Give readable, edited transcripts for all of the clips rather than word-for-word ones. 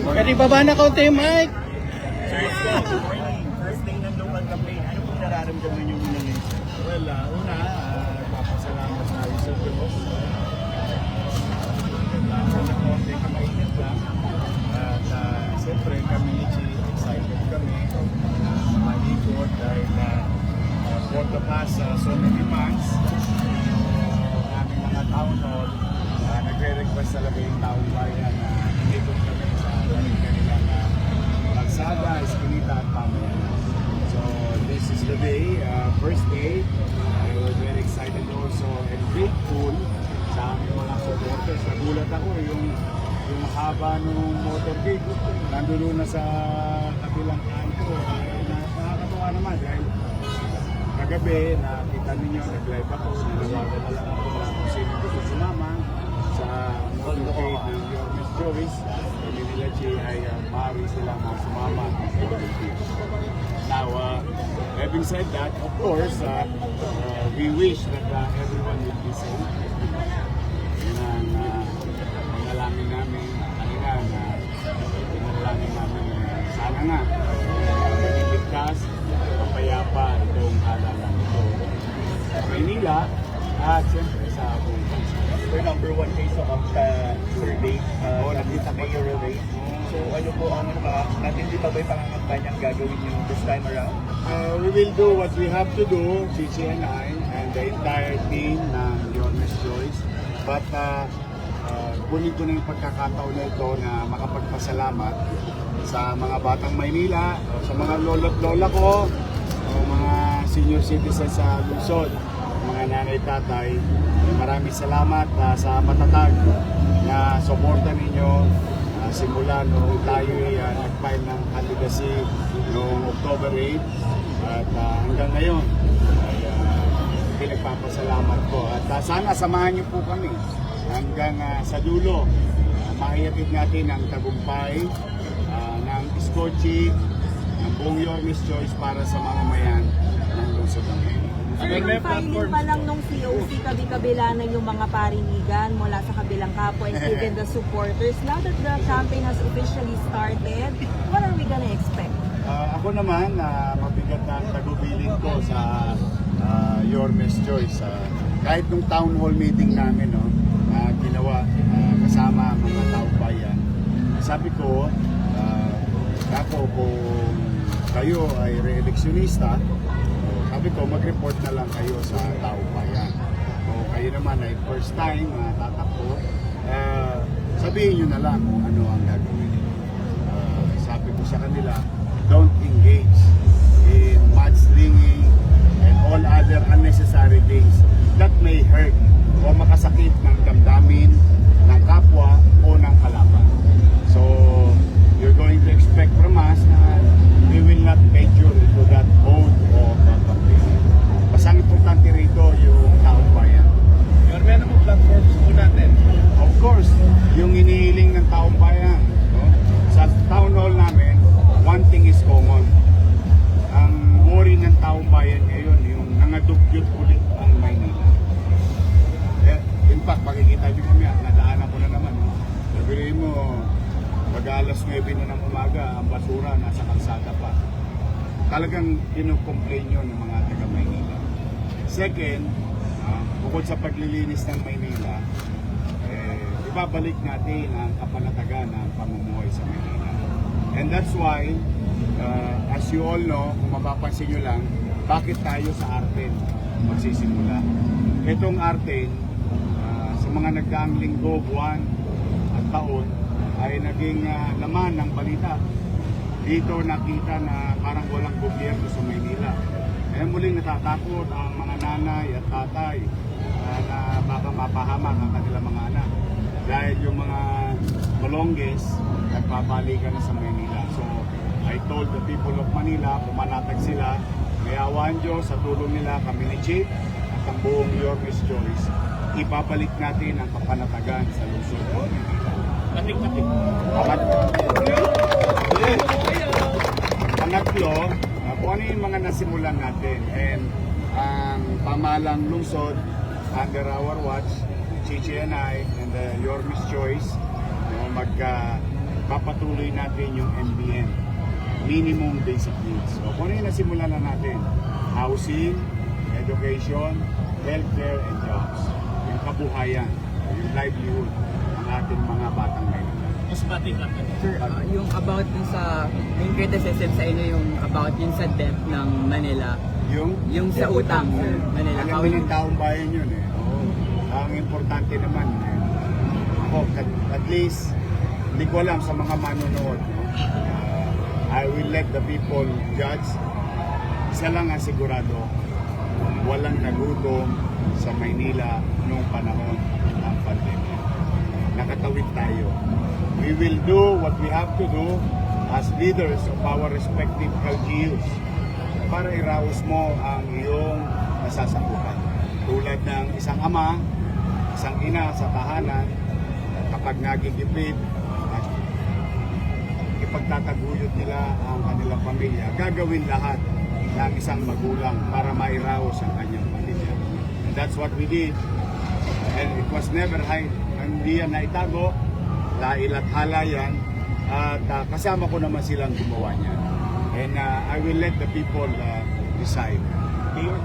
Pwede baba na kaunti yung mic. First day ng local campaign, ano pong nararamdaman niyo muna ngayon? Well, una, nagpapasalamat tayo sa Diyos. Konti kamainit lang. At siyempre kami ni Chi, excited kami sa malikot dahil for the past so many months, yung aming mga town hall, nagre-request talaga yung taong bayan na ikot kami sa kanilang Kalsada, Eskinita at Pamayanan. So this is the day, first day. We're very excited also and grateful sa aming mga supporters. Nagulat ako yung haba ng motorcade. Nandulo na sa kabilang kanto. Nakakatawa naman dahil kagabi nakita ninyo, nag-live ako, nanawagan na lang ako na kung sino gusto sumama sa motorcade ng Your Miss Joyce. Kami nila Chi ay maaari silang sumama. Now, having said that, of course, we wish that everyone will be safe. Yun ang pinalangin namin kanina na pinalangin namin sana nga ligtas, kapayapa itong halalan ito sa Maynila at siyempre sa buong bansa. We're number one case of survey sa mayoral race. So ano po ang natin di pa ba yung pangangapanyang gagawin niyo this time around? We will do what we have to do, Chichi and I, and the entire team ng Your Miss Joyce. But kunin ko na yung pagkakataon na ito na makapagpasalamat sa mga batang Maynila, sa mga lolo't lola ko, o mga senior citizens sa lungsod, mga nanay-tatay. Maraming salamat sa matatag na suporta ninyo simula noong tayo nag-file ng candidacy noong October 8 at hanggang ngayon ay pinagpapasalamat ko. At sana samahan niyo po kami hanggang sa dulo. Maihatid natin ang tagumpay ng Iskochi, ng buong Your Miss Joyce para sa mga mayan ng lungsod ng Maynila. Sir, yung filing pa lang nung COC, kabi-kabila na yung mga parinigan mula sa kabilang kapwa and even the supporters. Now that the campaign has officially started, what are we gonna expect? Ako naman, mabigat na ang tagubilin ko sa Your Miss Joyce. Kahit nung town hall meeting namin, na ginawa kasama ang mga taong bayan, sabi ko, ako kung kayo ay re-electionista, sabi ko, mag-report na lang kayo sa taong bayan. O kayo naman ay first time tatakbo, sabihin nyo na lang kung ano ang gagawin. Sabi ko sa kanila, don't engage in mudslinging and all other unnecessary things that may hurt o makasakit ng damdamin ng kapwa o ng kalaban. So, you're going to expect from us na we will not venture into that mode of campaign. Basta ang importante rito yung taong bayan. Yorme, ano mo platforms po natin? Of course, yung inihiling ng taong bayan. Sa town hall namin, one thing is common. Ang worry ng taong bayan ngayon, yung nangadugyot ulit ang Maynila. In fact, makikita nyo kami, nadaanan ko na naman. Sabihin mo, pag alas 9 na ng umaga, ang basura nasa kalsada pa. Talagang kinocomplain yun ng mga taga Maynila. Second, bukod sa paglilinis ng Maynila, ibabalik natin ang kapanatagan ng pamumuhay sa Maynila. And that's why, as you all know, kung mapapansin nyo lang, bakit tayo sa Arten magsisimula. Itong Arten, sa mga nagdaang linggo, buwan at taon, ay naging laman ng balita. Dito nakita na parang walang gobyerno sa Maynila. Kaya muling natatakot ang mga nanay at tatay na baka mapahamak ang kanilang mga anak. Dahil yung mga Malonges nagpapalikan na sa Maynila. So I told the people of Manila, pumanatag sila, may awaan Diyos sa tulong nila, kami ni Chief at ang buong Your Miss Joyce, ipapalik natin ang kapanatagan sa lungsod ng Maynila. Pangatlo, kung ano yung mga nasimulan natin and ang pamahalang lungsod under our watch, Chichi and I, and your Miss Choice, magpapatuloy natin yung MBN, minimum basic needs. So kung ano yung nasimulan na natin, housing, education, healthcare, and jobs. Yung kabuhayan, yung livelihood ng ating mga batang Maynila. Sir, yung about dun sa main criticism sa inyo, yung about yung sa debt ng Manila, yung sa utang ng Manila. Alam mo yung taong bayan yun eh. Ang importante naman, ako, at least, hindi ko alam sa mga manonood. I will let the people judge. Isa lang ang sigurado, walang nagutom sa Maynila noong panahon ng pandemya. Nakatawid tayo. We will do what we have to do as leaders of our respective LGUs para iraos mo ang iyong nasasakupan. Tulad ng isang ama, isang ina sa tahanan, kapag nagigipit at ipagtataguyod nila ang kanilang pamilya, gagawin lahat ng isang magulang para mairaos ang kanyang pamilya. And that's what we did. And it was never hide. Hindi yan naitago, dahil at hala yan, at kasama ko naman silang gumawa niyan. And I will let the people decide. Mayor,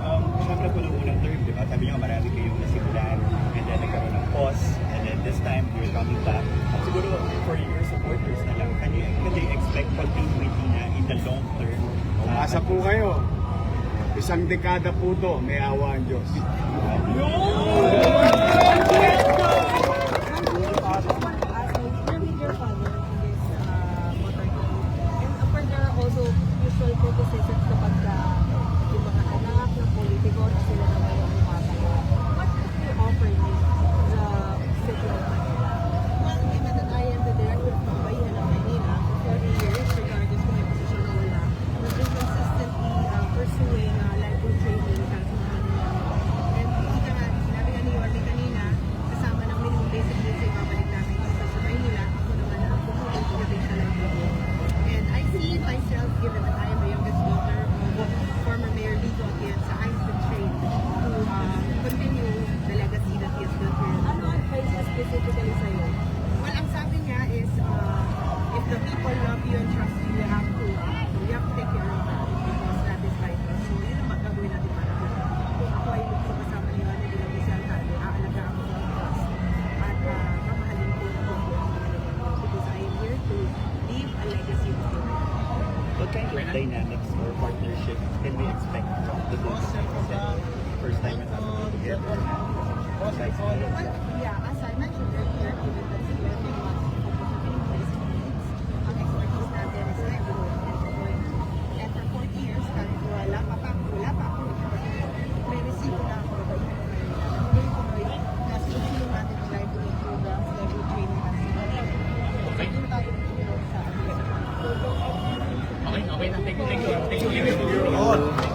syempre po ng unang term, di ba? Sabi niyo marami kayong nasimulan and then nagkaroon ng pause and then this time you're coming back. Siguro for your supporters na lang, can they expect continuity na in the long term? Umasa po kayo. Isang dekada po to, may awa ang Diyos. Usual criticisms kapag yung mga anak ng politiko na sila naman yung umatake. What do you offer me sa city of Manila? Well, given that I am the director of Bayan ng Manila for 40 years, regardless kung may posisyon o wala, we've been consistently pursuing lifelong training para sa mga Manila. And ika nga, sinabi nga ni Yorme kanina, kasama ng minimum basic needs ay babalik namin dito sa Maynila. Ako naman ang pumunta pagdating sa livelihood. And I see myself, given that I am the youngest daughter of former Mayor Lito Atienza, I've been trained to continue the legacy that he has built here. Ano ang advice niya specifically sa'yo? Well, ang sabi niya is, if the people love you and trust you, you have to take care of them because that is vital. So, yun ang gagawin natin para doon. Kung ako ay magpapasama niyo na bilang isang alcalde, aalagaan ko ang trust at mamahalin ko na buong because I am here to leave a legacy of you. What kind of dynamics or partnership can we expect from the both sides? First time na tayo together. Well, yeah, as I mentioned earlier, given that si Yorme was focusing on basic needs, ang expertise natin is livelihood and employment. And for 40 years, kahit wala pa ako, may resibo na ako. Tuloy-tuloy, kasi isilong natin ang livelihood programs, livelihood training at sila. Hindi tayo tutulong sa atin. Okay na. Thank you.